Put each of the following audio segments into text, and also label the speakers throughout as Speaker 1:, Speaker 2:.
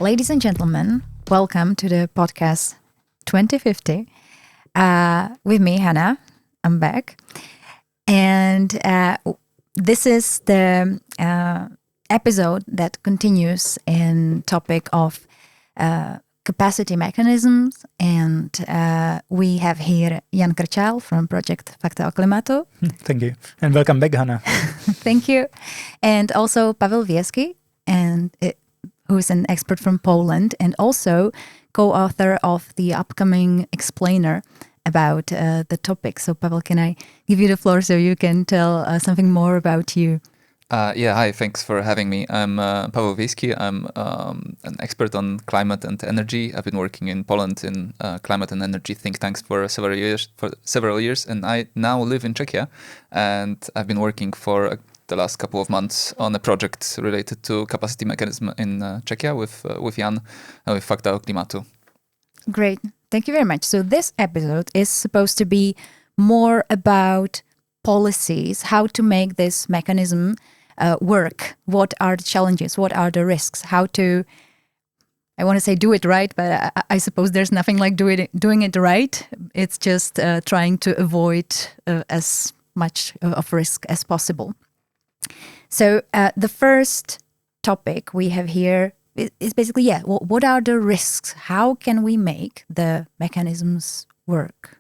Speaker 1: Ladies and gentlemen, welcome to the podcast 2050. With me, Hana. I'm back. And this is the episode that continues in topic of capacity mechanisms. And we have here Jan Krčál from Project Fakta o klimatu.
Speaker 2: Thank you. And welcome back, Hana.
Speaker 1: Thank you. And also Paweł Wiejski, who is an expert from Poland and also co-author of the upcoming explainer about the topic. So Paweł, can I give you the floor so you can tell something more about you?
Speaker 3: Hi, thanks for having me. I'm Paweł Wiejski. I'm an expert on climate and energy. I've been working in Poland in climate and energy think tanks for several years, and I now live in Czechia, and I've been working for the last couple of months on a project related to capacity mechanism in Czechia with Jan with Fakta o klimatu.
Speaker 1: Great. Thank you very much. So this episode is supposed to be more about policies, how to make this mechanism work. What are the challenges? What are the risks? How to, I want to say do it right, but I suppose there's nothing like doing it right. It's just trying to avoid as much of risk as possible. So the first topic we have here is basically, what are the risks? How can we make the mechanisms work?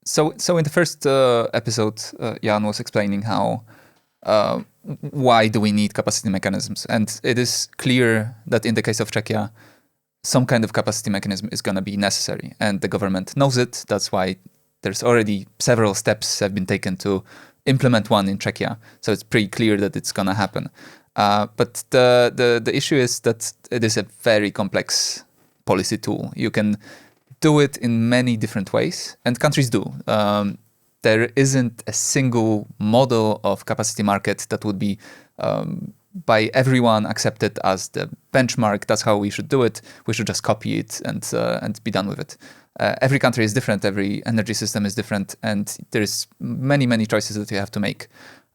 Speaker 3: So in the first episode, Jan was explaining how why do we need capacity mechanisms, and it is clear that in the case of Czechia, some kind of capacity mechanism is going to be necessary, and the government knows it. That's why there's already several steps have been taken to implement one in Czechia. So it's pretty clear that it's going to happen. But the issue is that it is a very complex policy tool. You can do it in many different ways, and countries do. There isn't a single model of capacity market that would be by everyone accepted as the benchmark. That's how we should do it. We should just copy it and be done with it. Every country is different. Every energy system is different, and there's many choices that you have to make.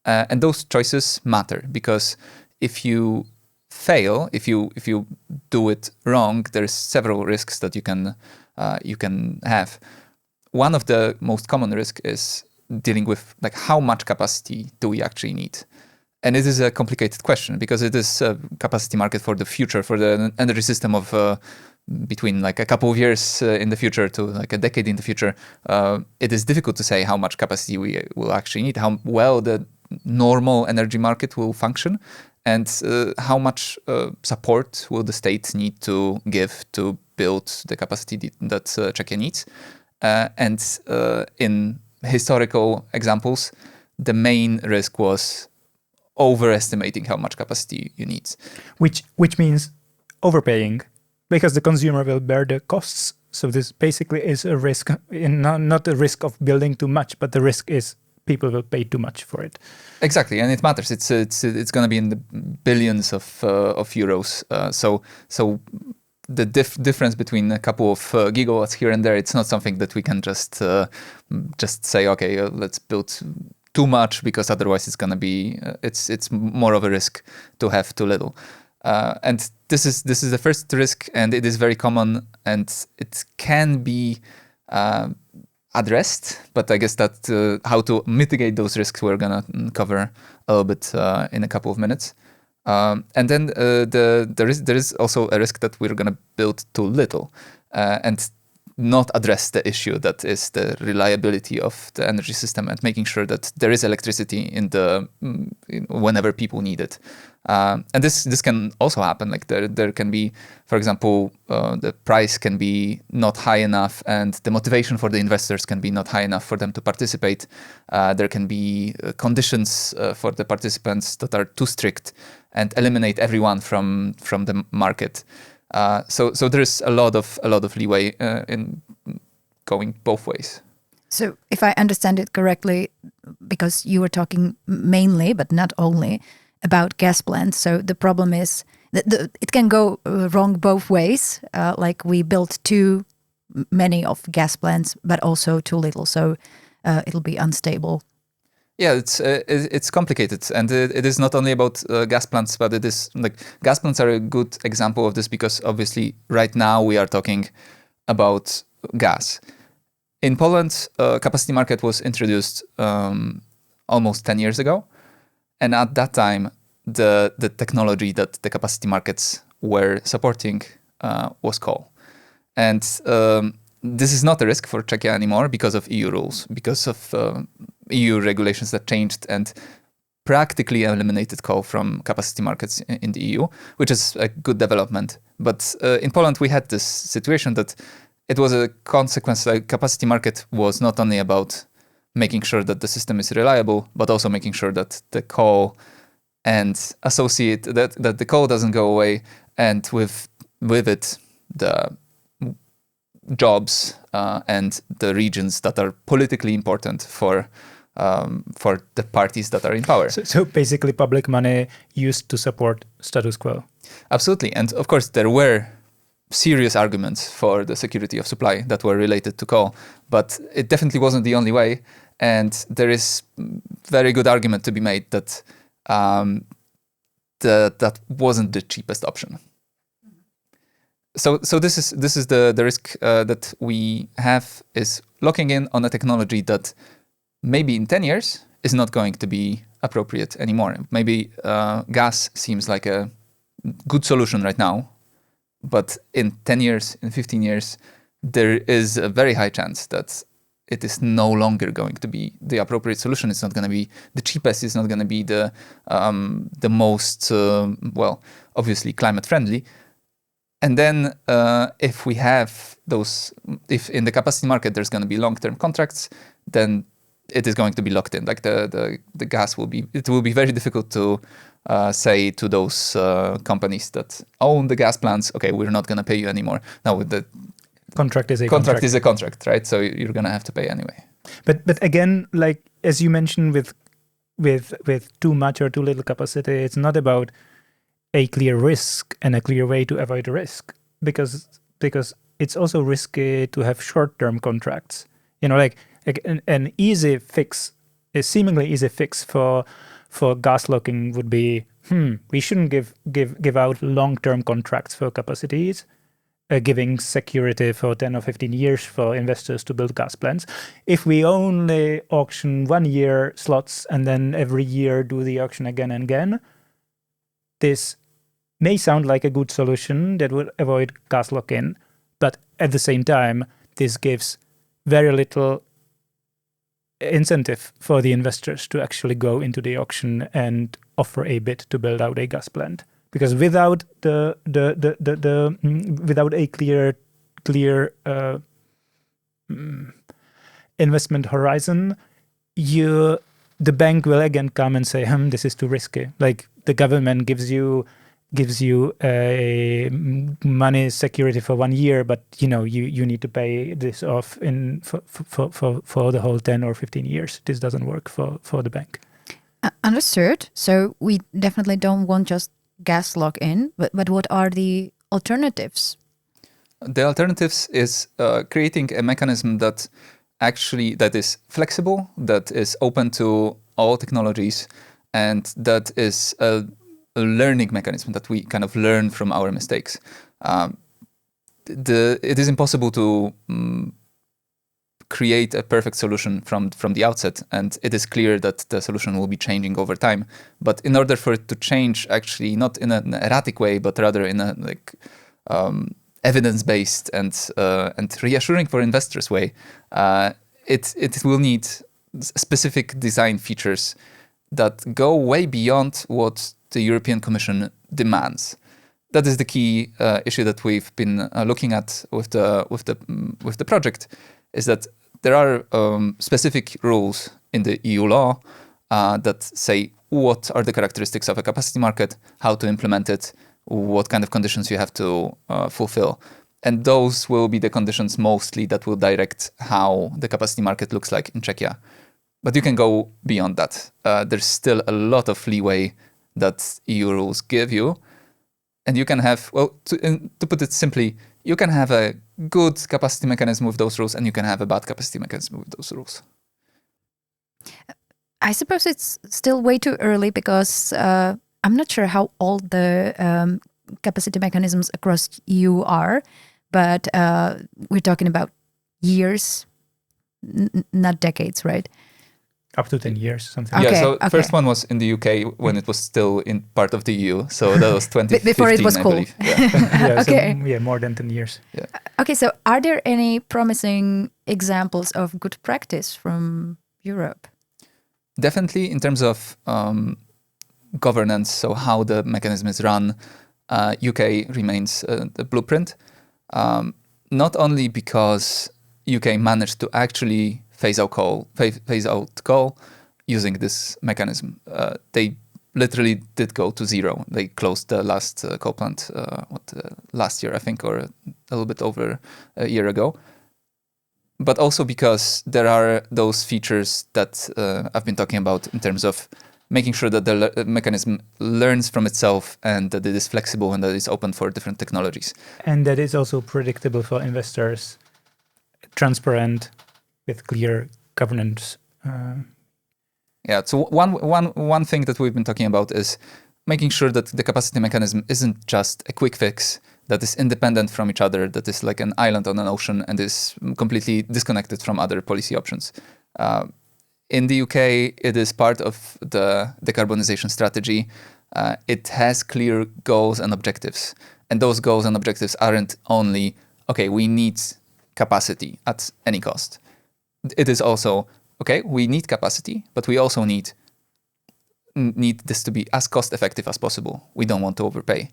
Speaker 3: And those choices matter because if you fail, if you do it wrong, there's several risks that you can have. One of the most common risks is dealing with like how much capacity do we actually need? And it is a complicated question because it is a capacity market for the future, for the energy system of between like a couple of years in the future to like a decade in the future. It is difficult to say how much capacity we will actually need, how well the normal energy market will function, and how much support will the state need to give to build the capacity that Czechia needs. And in historical examples, the main risk was overestimating how much capacity you need.
Speaker 2: Which means overpaying, because the consumer will bear the costs. So this basically is a risk, not a risk of building too much, but the risk is people will pay too much for it.
Speaker 3: Exactly, and it matters. It's going to be in the billions of euros. So the difference between a couple of gigawatts here and there, it's not something that we can just say, okay, let's build too much because otherwise it's going to be it's more of a risk to have too little. And this is the first risk, and it is very common, and it can be addressed. But I guess that how to mitigate those risks we're going to cover a little bit in a couple of minutes. And then there is also a risk that we're going to build too little and not address the issue that is the reliability of the energy system and making sure that there is electricity whenever people need it. And this can also happen. Like there can be, for example, the price can be not high enough, and the motivation for the investors can be not high enough for them to participate. There can be conditions for the participants that are too strict and eliminate everyone from the market. So there's a lot of leeway in going both ways.
Speaker 1: So if I understand it correctly, because you were talking mainly, but not only, about gas plants. So the problem is that it can go wrong both ways. Like we built too many of gas plants, but also too little. So it'll be unstable.
Speaker 3: Yeah, it's complicated, and it is not only about gas plants, but it is like gas plants are a good example of this because obviously right now we are talking about gas. In Poland, capacity market was introduced almost 10 years ago, and at that time, the technology that the capacity markets were supporting was coal, and this is not a risk for Czechia anymore because of EU rules, because of EU regulations that changed and practically eliminated coal from capacity markets in the EU, which is a good development. But in Poland, we had this situation that it was a consequence. Like capacity market was not only about making sure that the system is reliable, but also making sure that the coal and that the coal doesn't go away, and with it the jobs and the regions that are politically important for the parties that are in power.
Speaker 2: So basically, public money used to support status quo.
Speaker 3: Absolutely, and of course there were serious arguments for the security of supply that were related to coal, but it definitely wasn't the only way. And there is very good argument to be made that that wasn't the cheapest option. So this is the risk that we have, is locking in on a technology that maybe in 10 years is not going to be appropriate anymore. Maybe gas seems like a good solution right now, but in 10 years, in 15 years, there is a very high chance that it is no longer going to be the appropriate solution. It's not going to be the cheapest. It's not going to be the most, obviously climate friendly. And then if we have if in the capacity market there's going to be long-term contracts, then it is going to be locked in. Like the gas it will be very difficult to say to those companies that own the gas plants, okay, we're not going to pay you anymore. No, the
Speaker 2: contract is a
Speaker 3: contract is a contract, right? So you're going to have to pay anyway.
Speaker 2: But again, like as you mentioned, with too much or too little capacity, it's not about a clear risk and a clear way to avoid risk, because it's also risky to have short-term contracts. Like an easy fix, a seemingly easy fix for gas locking would be, we shouldn't give out long-term contracts for capacities, giving security for 10 or 15 years for investors to build gas plants. If we only auction 1 year slots and then every year do the auction again and again, this may sound like a good solution that would avoid gas lock-in, but at the same time, this gives very little incentive for the investors to actually go into the auction and offer a bid to build out a gas plant. Because without without a clear investment horizon, the bank will again come and say, this is too risky. Like the government gives you a money security for 1 year, but you need to pay this off for the whole 10 or 15 years. This doesn't work for the bank.
Speaker 1: Understood. So we definitely don't want just gas lock-in, but what are the alternatives?
Speaker 3: The alternatives is creating a mechanism that is flexible, that is open to all technologies, and that is a learning mechanism that we kind of learn from our mistakes. It is impossible to create a perfect solution from the outset, and it is clear that the solution will be changing over time. But in order for it to change, actually not in an erratic way, but rather in a evidence-based and reassuring for investors way, it will need specific design features that go way beyond what the European Commission demands. That is the key issue that we've been looking at with the project, is that there are specific rules in the EU law that say what are the characteristics of a capacity market, how to implement it, what kind of conditions you have to fulfill. And those will be the conditions mostly that will direct how the capacity market looks like in Czechia. But you can go beyond that. There's still a lot of leeway that EU rules give you. And you can have, to put it simply, you can have a good capacity mechanism with those rules, and you can have a bad capacity mechanism with those rules.
Speaker 1: I suppose it's still way too early because I'm not sure how old the capacity mechanisms across EU are, but we're talking about years, not decades, right?
Speaker 2: Up to 10 years, something.
Speaker 1: Okay,
Speaker 3: Yeah, so
Speaker 1: okay.
Speaker 3: first one was in the UK when it was still in part of the EU. So that was 2015,
Speaker 1: Before it was
Speaker 3: I
Speaker 1: cool.
Speaker 3: believe. Yeah.
Speaker 2: Yeah,
Speaker 1: Okay.
Speaker 2: So, yeah, more than 10 years.
Speaker 1: Okay, so are there any promising examples of good practice from Europe?
Speaker 3: Definitely in terms of governance, so how the mechanism is run, UK remains the blueprint. Not only because UK managed to actually phase out coal using this mechanism. They literally did go to zero. They closed the last coal plant last year, I think, or a little bit over a year ago. But also because there are those features that I've been talking about in terms of making sure that the mechanism learns from itself and that it is flexible and that it's open for different technologies.
Speaker 2: And that is also predictable for investors, transparent, with clear governance.
Speaker 3: Yeah, so one thing that we've been talking about is making sure that the capacity mechanism isn't just a quick fix that is independent from each other, that is like an island on an ocean and is completely disconnected from other policy options. In the UK, it is part of the decarbonization strategy. It has clear goals and objectives. And those goals and objectives aren't only, okay, we need capacity at any cost. It is also, okay, we need capacity, but we also need this to be as cost effective as possible. We don't want to overpay.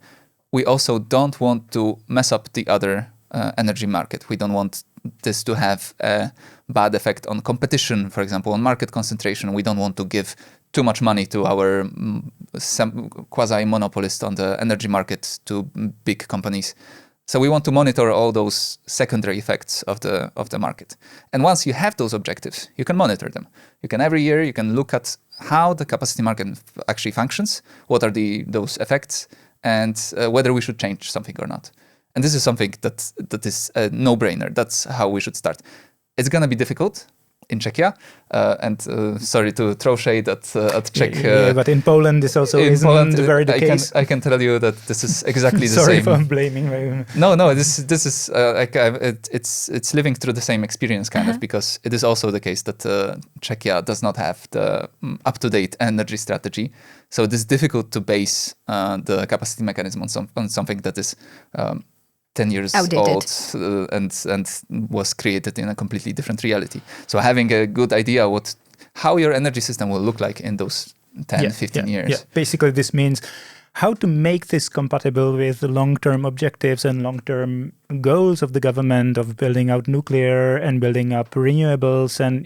Speaker 3: We also don't want to mess up the other energy market. We don't want this to have a bad effect on competition, for example, on market concentration. We don't want to give too much money to our quasi-monopolist on the energy market, to big companies. So we want to monitor all those secondary effects of the market. And once you have those objectives, you can monitor them. You can every year, you can look at how the capacity market actually functions, what are those effects, and whether we should change something or not. And this is something that is a no-brainer. That's how we should start. It's going to be difficult in Czechia, and sorry to throw shade at Czech.
Speaker 2: But in Poland, this also isn't very the case.
Speaker 3: I can tell you that this is exactly the
Speaker 2: Sorry
Speaker 3: same.
Speaker 2: for blaming.
Speaker 3: No. This is it's living through the same experience kind of, because it is also the case that Czechia does not have the up-to-date energy strategy. So it is difficult to base the capacity mechanism on something that is 10 years
Speaker 1: outdated.
Speaker 3: Old and was created in a completely different reality. So having a good idea how your energy system will look like in those 10, 15 years.
Speaker 2: Yeah. Basically, this means how to make this compatible with the long-term objectives and long-term goals of the government of building out nuclear and building up renewables. And,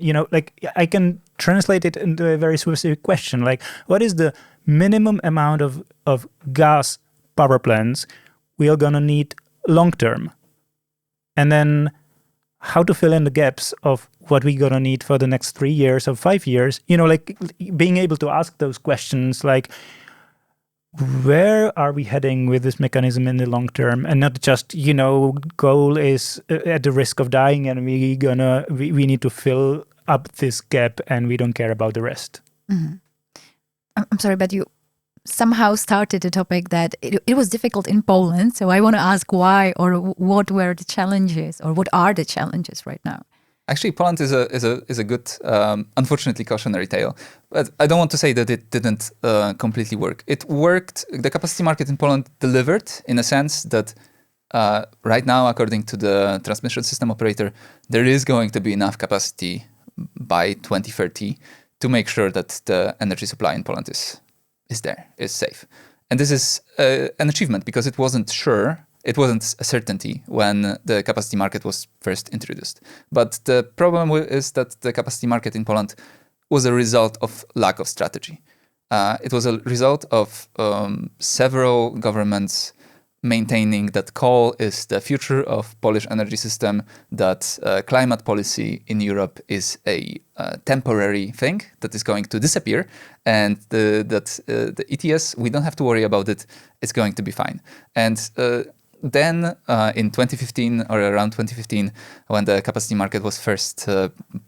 Speaker 2: I can translate it into a very specific question, like what is the minimum amount of gas power plants we are going to need long-term? And then how to fill in the gaps of what we're going to need for the next 3 years or 5 years, being able to ask those questions, like, where are we heading with this mechanism in the long term, and not just, coal is at the risk of dying and we need to fill up this gap and we don't care about the rest.
Speaker 1: Mm-hmm. I'm sorry, but you somehow started a topic that it was difficult in Poland. So I want to ask why, or what were the challenges, or what are the challenges right now?
Speaker 3: Actually, Poland is a good, unfortunately, cautionary tale. But I don't want to say that it didn't completely work. It worked. The capacity market in Poland delivered in a sense that right now, according to the transmission system operator, there is going to be enough capacity by 2030 to make sure that the energy supply in Poland is safe. And this is an achievement, because it wasn't a certainty when the capacity market was first introduced. But the problem is that the capacity market in Poland was a result of lack of strategy. It was a result of several governments maintaining that coal is the future of Polish energy system, that climate policy in Europe is a temporary thing that is going to disappear, and that the ETS, we don't have to worry about it, it's going to be fine. And then in 2015 or around 2015, when the capacity market was first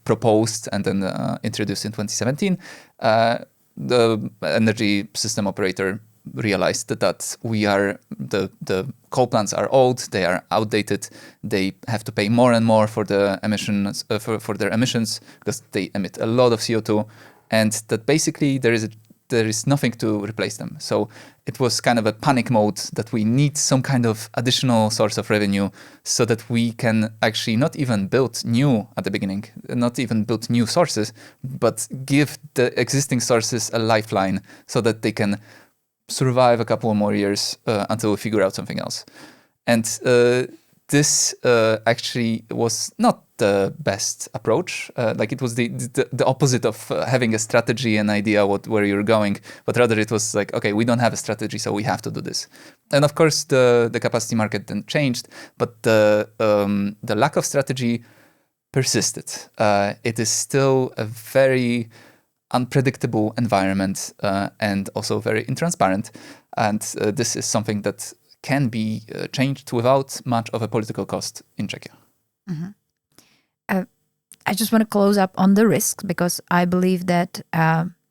Speaker 3: proposed and then introduced in 2017, the energy system operator realized that the coal plants are old, they are outdated, they have to pay more and more for the emissions for their emissions because they emit a lot of CO2, and that basically there is nothing to replace them. So it was kind of a panic mode that we need some kind of additional source of revenue so that we can actually not even build new at the beginning, not even build new sources, but give the existing sources a lifeline so that they can survive a couple more years until we figure out something else. And this actually was not the best approach. Like it was the opposite of having a strategy and idea where you're going, but rather it was like, okay, we don't have a strategy, so we have to do this. And of course, the capacity market then changed, but the lack of strategy persisted. It is still a very unpredictable environment and also very intransparent. And this is something that can be changed without much of a political cost in Czechia.
Speaker 1: Mm-hmm. I just want to close up on the risks because I believe that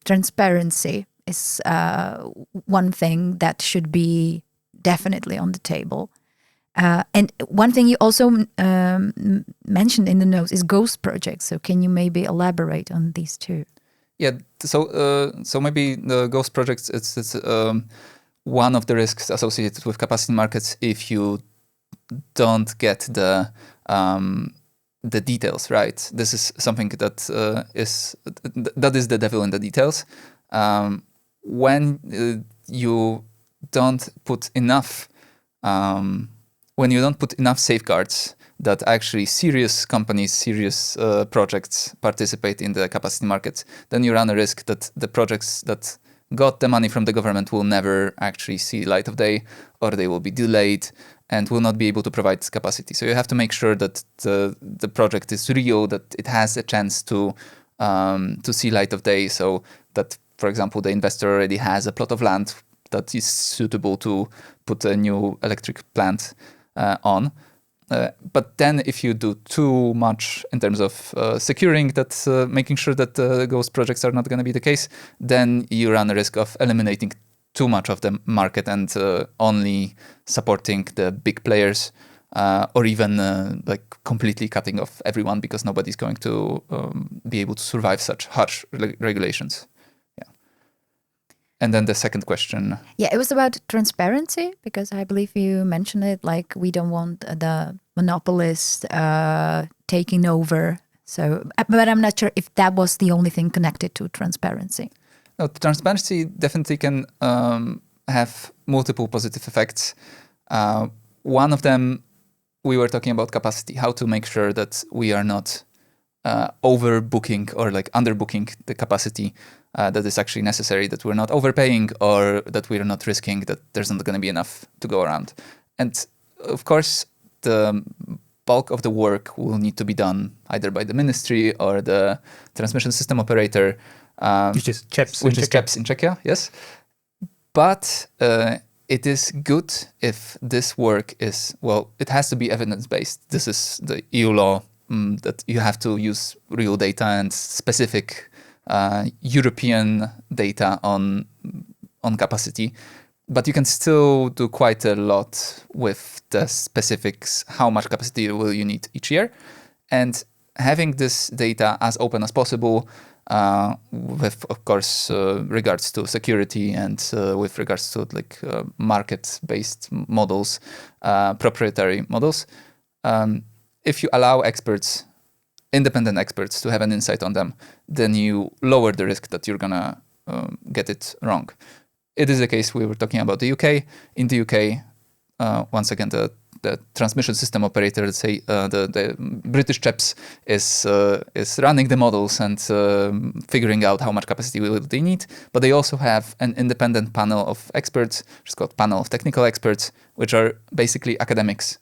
Speaker 1: transparency is one thing that should be definitely on the table. And one thing you also mentioned in the notes is ghost projects. So can you maybe elaborate on these two?
Speaker 3: Yeah, so maybe the ghost projects, it's one of the risks associated with capacity markets if you don't get the details right. This is something that is the devil in the details. When you don't put enough safeguards that actually serious companies, serious projects participate in the capacity markets, then you run a risk that the projects that got the money from the government will never actually see light of day, or they will be delayed and will not be able to provide capacity. So you have to make sure that the project is real, that it has a chance to see light of day, so that, for example, the investor already has a plot of land that is suitable to put a new electric plant on. But then if you do too much in terms of securing that, making sure that those projects are not going to be the case, then you run a risk of eliminating too much of the market and only supporting the big players, or even like completely cutting off everyone because nobody's going to be able to survive such harsh regulations. Yeah. And then the second question.
Speaker 1: Yeah, it was about transparency because I believe you mentioned it. Like we don't want the monopolist taking over. So, but I'm not sure if that was the only thing connected to transparency.
Speaker 3: No, transparency definitely can have multiple positive effects. One of them, we were talking about capacity, how to make sure that we are not overbooking or like underbooking the capacity that is actually necessary, that we're not overpaying or that we're not risking that there's not going to be enough to go around. And of course, the bulk of the work will need to be done either by the ministry or the transmission system operator,
Speaker 2: which is CEPS
Speaker 3: in Czechia, yes. But it is good if this work is, well, it has to be evidence-based. This is the EU law, that you have to use real data and specific European data on capacity. But you can still do quite a lot with the specifics, how much capacity will you need each year. And having this data as open as possible, with, of course, regards to security and with regards to like market-based models, proprietary models. If you allow experts, independent experts, to have an insight on them, then you lower the risk that you're gonna get it wrong. It is the case we were talking about the UK. In the UK, once again, the transmission system operator, let's say the British CEPS, is running the models and figuring out how much capacity will they need. But they also have an independent panel of experts, which is called panel of technical experts, which are basically academics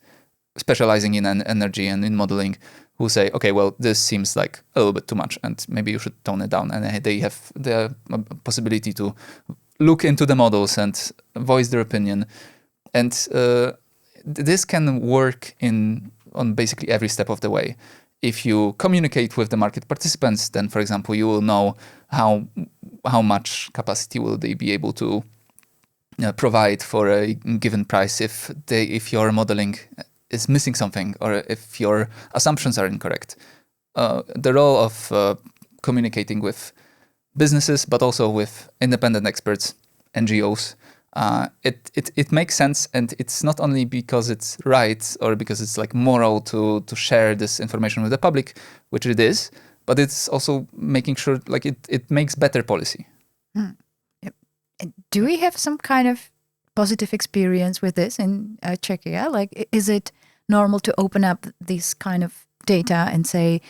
Speaker 3: specializing in energy and in modeling, who say, okay, well, this seems like a little bit too much and maybe you should tone it down. And they have the possibility to look into the models and voice their opinion. And this can work on basically every step of the way. If you communicate with the market participants, then, for example, you will know how much capacity will they be able to provide for a given price if your modeling is missing something or if your assumptions are incorrect. The role of communicating with businesses, but also with independent experts, NGOs, it makes sense, and it's not only because it's right or because it's like moral to share this information with the public, which it is, but it's also making sure like it makes better policy.
Speaker 1: Yep. Do we have some kind of positive experience with this in Czechia? Like, is it normal to open up this kind of data and say,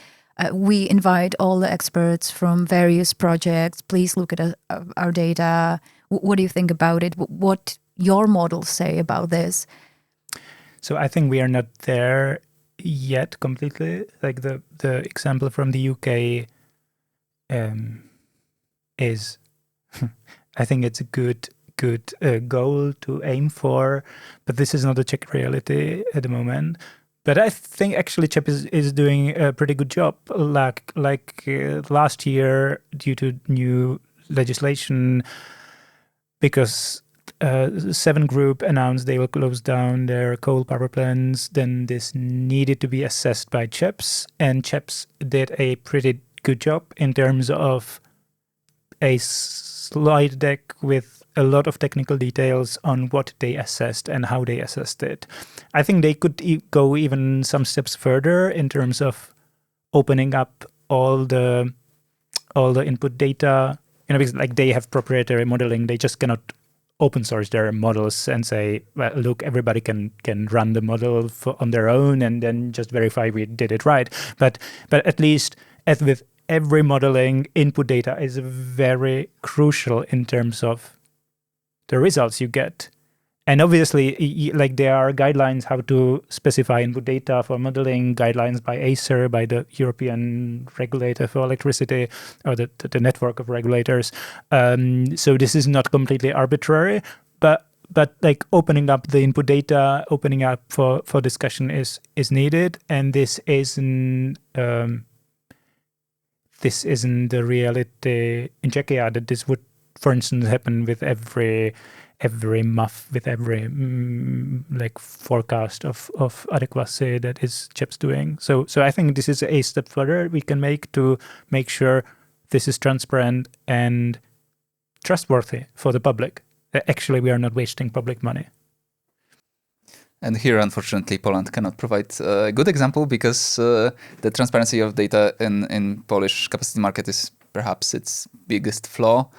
Speaker 1: we invite all the experts from various projects, please look at our data. What do you think about it? What your models say about this?
Speaker 2: So I think we are not there yet completely. Like the example from the UK is, I think it's a good goal to aim for, but this is not a Czech reality at the moment. But I think actually Czech is doing a pretty good job. Like last year, due to new legislation, because 7 Group announced they will close down their coal power plants, then this needed to be assessed by CHEPS, and CHEPS did a pretty good job in terms of a slide deck with a lot of technical details on what they assessed and how they assessed it. I think they could go even some steps further in terms of opening up all the input data. You know, because like they have proprietary modeling, they just cannot open source their models and say, well, look, everybody can run the model on their own and then just verify we did it right. But at least as with every modeling, input data is very crucial in terms of the results you get. And obviously, like there are guidelines how to specify input data for modeling, guidelines by Acer, by the European regulator for electricity, or the network of regulators. So this is not completely arbitrary, but like opening up the input data, opening up for discussion is needed, and this isn't the reality in Czechia that this would, for instance, happen with every MUF, with every like forecast of adequacy that is CHEPS doing. So I think this is a step further we can make to make sure this is transparent and trustworthy for the public. Actually, we are not wasting public money.
Speaker 3: And here, unfortunately, Poland cannot provide a good example because the transparency of data in Polish capacity market is perhaps its biggest flaw.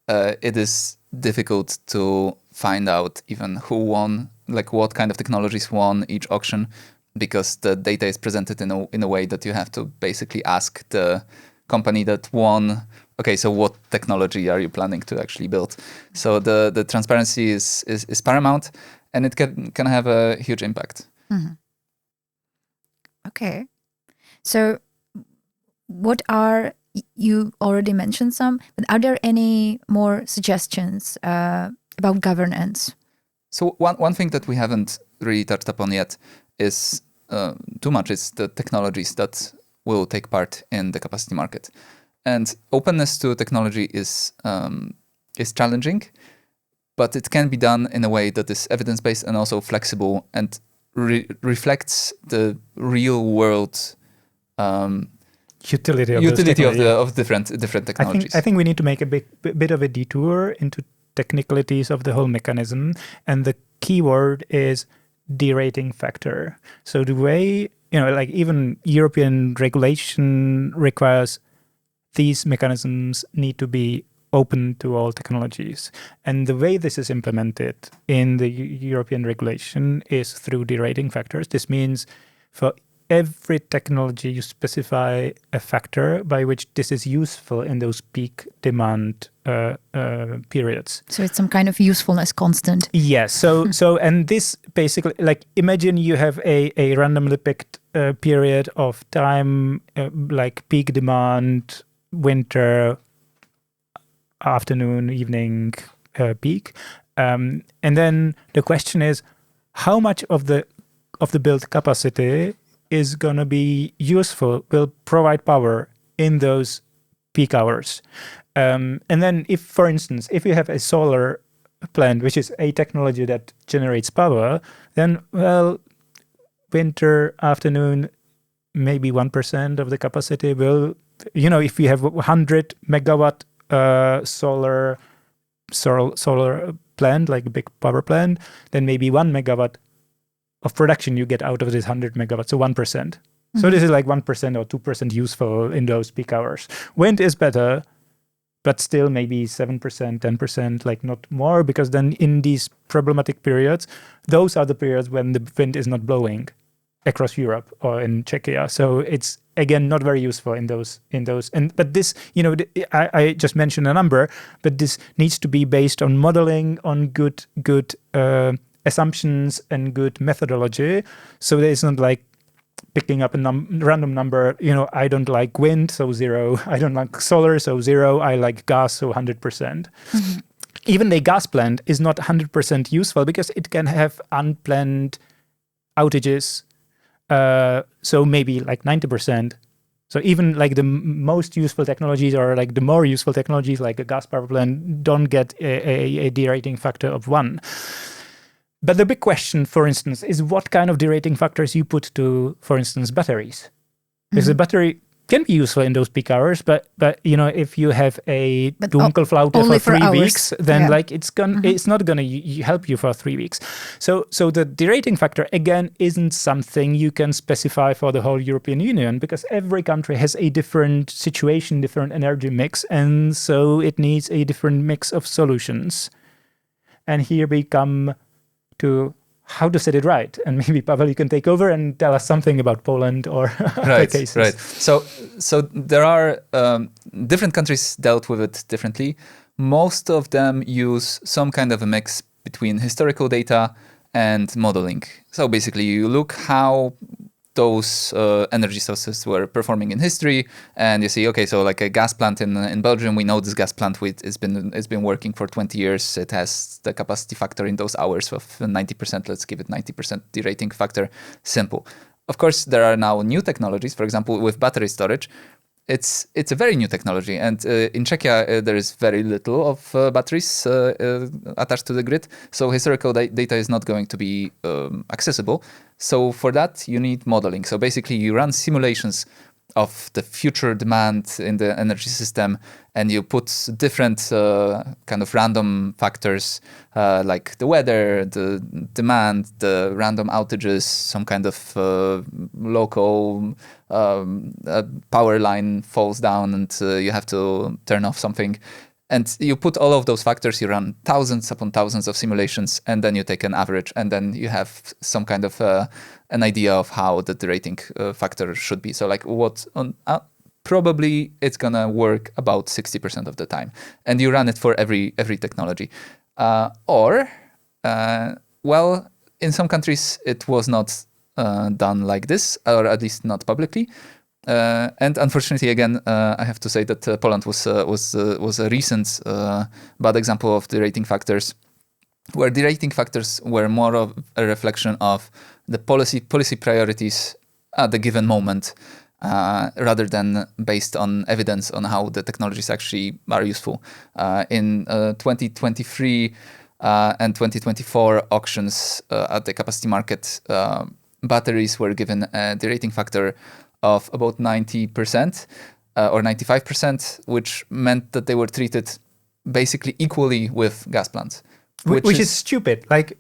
Speaker 3: It is difficult to find out even who won, like what kind of technologies won each auction, because the data is presented in a way that you have to basically ask the company that won, okay, so what technology are you planning to actually build? So the transparency is paramount, and it can have a huge impact.
Speaker 1: Mm-hmm. Okay. So what are, you already mentioned some, but are there any more suggestions about governance?
Speaker 3: So one thing that we haven't really touched upon yet is too much is the technologies that will take part in the capacity market. And openness to technology is challenging, but it can be done in a way that is evidence-based and also flexible and reflects the real world
Speaker 2: utility
Speaker 3: of different technologies.
Speaker 2: I think we need to make a bit of a detour into technicalities of the whole mechanism, and the key word is derating factor. So the way, like even European regulation requires these mechanisms need to be open to all technologies. And the way this is implemented in the European regulation is through derating factors. This means for every technology you specify a factor by which this is useful in those peak demand periods.
Speaker 1: So it's some kind of usefulness constant.
Speaker 2: Yes. So and this basically, like, imagine you have a randomly picked period of time, like peak demand, winter, afternoon, evening, peak. And then the question is, how much of the build capacity is going to be useful, will provide power in those peak hours. And then if, for instance, if you have a solar plant, which is a technology that generates power, then, well, winter afternoon, maybe 1% of the capacity will, if you have 100 megawatt solar plant, like a big power plant, then maybe 1 megawatt of production you get out of this 100 megawatts, so 1%. Mm-hmm. So this is like 1% or 2% useful in those peak hours. Wind is better, but still maybe 7%, 10%, like not more, because then in these problematic periods, those are the periods when the wind is not blowing across Europe or in Czechia. So it's, again, not very useful in those. But this, I just mentioned a number, but this needs to be based on modeling, on good assumptions and good methodology. So there isn't like picking up a random number, I don't like wind, so 0. I don't like solar, so 0. I like gas, so 100%. Mm-hmm. Even the gas plant is not 100% useful because it can have unplanned outages. So maybe like 90%. So even like the most useful technologies or like the more useful technologies like a gas power plant don't get a derating factor of 1. But the big question, for instance, is what kind of derating factors you put to, for instance, batteries. Because the battery can be useful in those peak hours, but if you have a Dunkelflaute for 3 weeks, then it's not going to help you for 3 weeks. So the derating factor, again, isn't something you can specify for the whole European Union because every country has a different situation, different energy mix, and so it needs a different mix of solutions. And here we come to how to set it right. And maybe, Paweł, you can take over and tell us something about Poland or other cases.
Speaker 3: Right. So there are different countries dealt with it differently. Most of them use some kind of a mix between historical data and modeling. So basically, you look how those energy sources were performing in history, and you see, okay, so like a gas plant in Belgium, we know this gas plant it's been working for 20 years. It has the capacity factor in those hours of 90%. Let's give it 90% derating factor. Simple. Of course, there are now new technologies. For example, with battery storage, it's a very new technology, and in Czechia there is very little of batteries attached to the grid. So historical data is not going to be accessible. So for that, you need modeling. So basically, you run simulations of the future demand in the energy system, and you put different kind of random factors like the weather, the demand, the random outages, some kind of local power line falls down and you have to turn off something. And you put all of those factors, you run thousands upon thousands of simulations, and then you take an average, and then you have some kind of an idea of how the derating factor should be. So like probably it's going to work about 60% of the time. And you run it for every technology. In some countries, it was not done like this, or at least not publicly. And unfortunately, again, I have to say that Poland was a recent bad example of derating factors, where derating factors were more of a reflection of the policy priorities at the given moment, rather than based on evidence on how the technologies actually are useful. In 2023 and 2024 auctions at the capacity market, batteries were given a derating factor of about 90% or 95%, which meant that they were treated basically equally with gas plants.
Speaker 2: Which is stupid. Like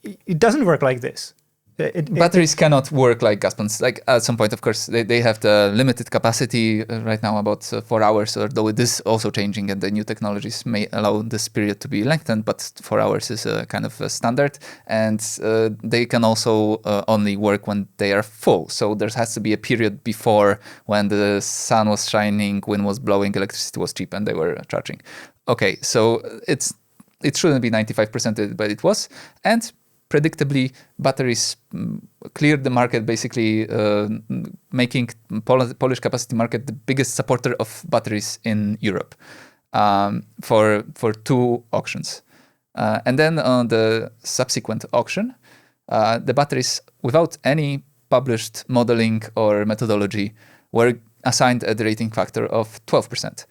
Speaker 2: it doesn't work like this.
Speaker 3: Batteries cannot work like gas plants. Like at some point, of course, they have the limited capacity right now, about 4 hours, although it is also changing and the new technologies may allow this period to be lengthened, but 4 hours is a kind of a standard. And they can also only work when they are full. So there has to be a period before when the sun was shining, wind was blowing, electricity was cheap, and they were charging. Okay, so it shouldn't be 95%, but it was. And predictably, batteries cleared the market, basically making Polish capacity market the biggest supporter of batteries in Europe for 2 auctions. And then on the subsequent auction, the batteries, without any published modeling or methodology, were assigned a derating factor of 12%,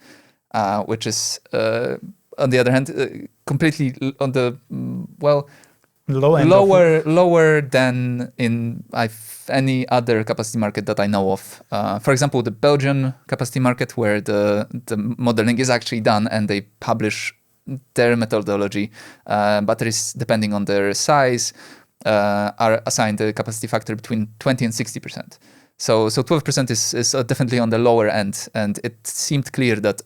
Speaker 3: which is, on the other hand, completely on the, lower than in any other capacity market that I know of. For example, the Belgian capacity market, where the modeling is actually done and they publish their methodology, batteries, depending on their size, are assigned a capacity factor between 20 and 60%. So 12% is definitely on the lower end, and it seemed clear that,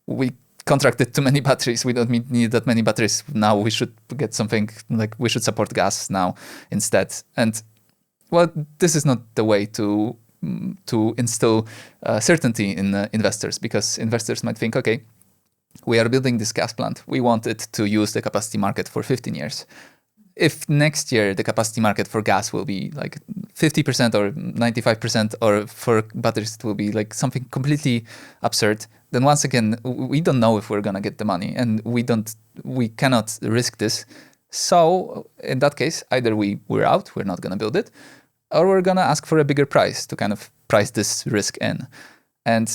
Speaker 3: we contracted too many batteries. We don't need that many batteries. Now we should get something, like we should support gas now instead. And this is not the way to instill certainty in investors, because investors might think, okay, we are building this gas plant. We want it to use the capacity market for 15 years. If next year the capacity market for gas will be like 50% or 95%, or for batteries it will be like something completely absurd, then once again, we don't know if we're going to get the money, and we cannot risk this. So in that case, either we're out, we're not going to build it, or we're going to ask for a bigger price to kind of price this risk in. And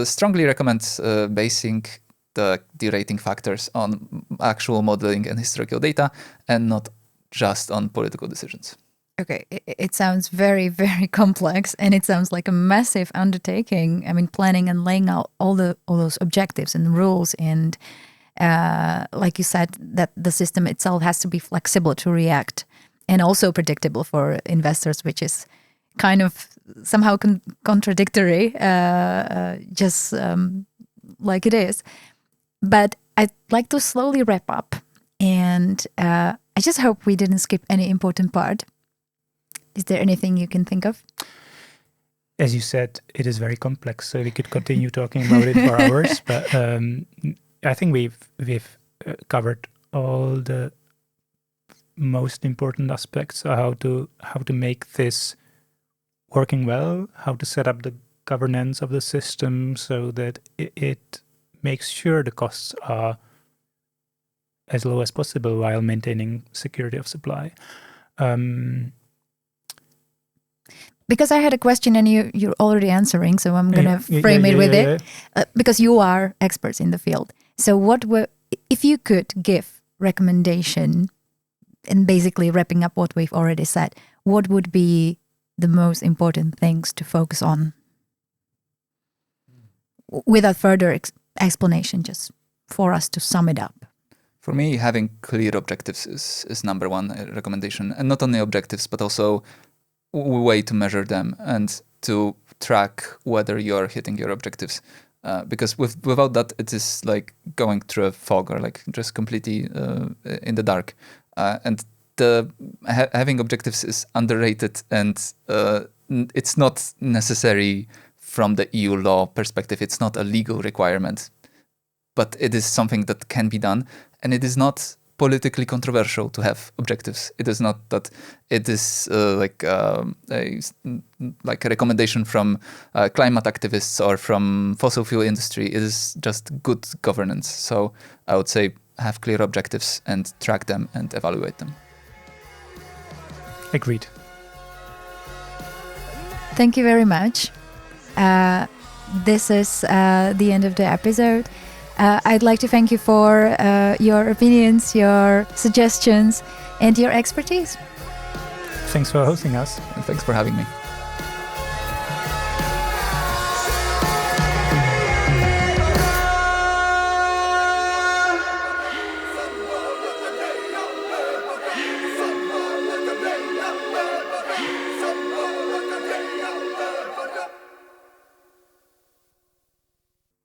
Speaker 3: strongly recommend basing the derating factors on actual modeling and historical data, and not just on political decisions.
Speaker 1: Okay, it sounds very, very complex, and it sounds like a massive undertaking. I mean, planning and laying out all those objectives and rules, and like you said, that the system itself has to be flexible to react, and also predictable for investors, which is kind of somehow contradictory, just like it is. But I'd like to slowly wrap up, and I just hope we didn't skip any important part. Is there anything you can think of?
Speaker 2: As you said, it is very complex, so we could continue talking about it for hours. But I think we've covered all the most important aspects of how to make this working well, how to set up the governance of the system so that it makes sure the costs are as low as possible while maintaining security of supply.
Speaker 1: Because I had a question and you're already answering, so I'm going to frame it with it. Because you are experts in the field. So if you could give recommendation, and basically wrapping up what we've already said, what would be the most important things to focus on? Without further explanation, just for us to sum it up.
Speaker 3: For me, having clear objectives is number one recommendation. And not only objectives, but also way to measure them and to track whether you're hitting your objectives. Because without that, it is like going through a fog, or like just completely in the dark. And having objectives is underrated, and it's not necessary from the EU law perspective. It's not a legal requirement, but it is something that can be done, and it is not politically controversial to have objectives. It is not that it is like a recommendation from climate activists or from fossil fuel industry. It is just good governance. So I would say have clear objectives and track them and evaluate them.
Speaker 2: Agreed.
Speaker 1: Thank you very much. This is the end of the episode. I'd like to thank you for your opinions, your suggestions, and your expertise.
Speaker 2: Thanks for hosting us.
Speaker 3: And thanks for having me.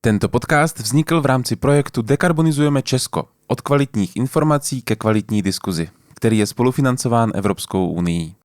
Speaker 4: Tento podcast vznikl v rámci projektu Dekarbonizujeme Česko. Od kvalitních informací ke kvalitní diskuzi, který je spolufinancován Evropskou unií.